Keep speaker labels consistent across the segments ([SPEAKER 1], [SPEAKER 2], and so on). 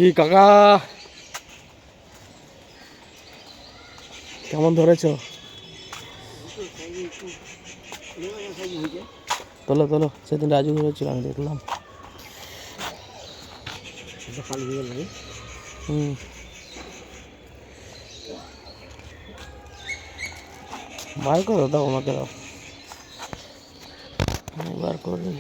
[SPEAKER 1] কি কাকা কেমন ধরেছ? তোলো তোলো, সেদিন রাজু ধরেছিল আমি দেখলাম। বার করো, দাও আমাকে দাও, বার করে।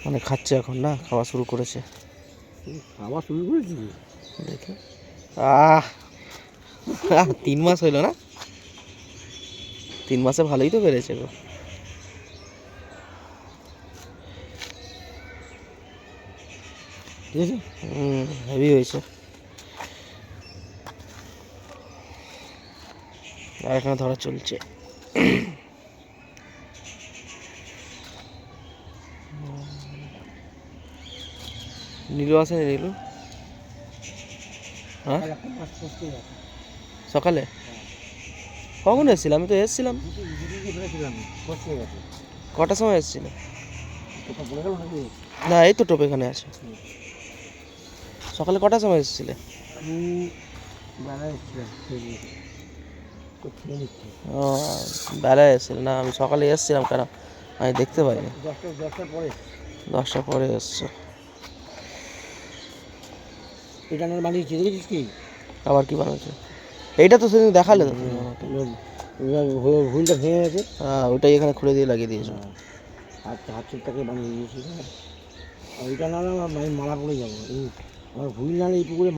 [SPEAKER 1] মানে খাচ্ছে এখন, না খাওয়া শুরু করেছে? দেখে 3 মাস হইল না? 3 মাসে ভালোই তো বেড়েছে গো। ঠিক আছে, হেভি হয়েছে। আর এখানে ধরা চলছে। নীলু আসেনি? নীলু হ্যাঁ সকালে কখন এসেছিল? আমি তো এসেছিলাম। কটার সময় এসেছিল? না, এই তো টোপ এখানে আছে। সকালে কটার সময় এসেছিলে? ও বেলায় এসেছিল না, আমি সকালে এসেছিলাম, কেন আমি দেখতে পাইনি। 10টার পরে এসছো।
[SPEAKER 2] এটা বানিয়েছি, দেখেছিস কি?
[SPEAKER 1] আবার কি বানাচ্ছে? এইটা তো সেদিন দেখালে তো তুমি আমাকে।
[SPEAKER 2] হুইলটা ভেঙে গেছে,
[SPEAKER 1] হ্যাঁ, ওইটাই এখানে খুলে দিয়ে লাগিয়ে দিয়েছো।
[SPEAKER 2] হাত চুপটাকে বানিয়ে দিয়েছি। ওইটা না হলে আমার মারা পড়ে যাবো। আমার হুইল না হলে এই পুকুরে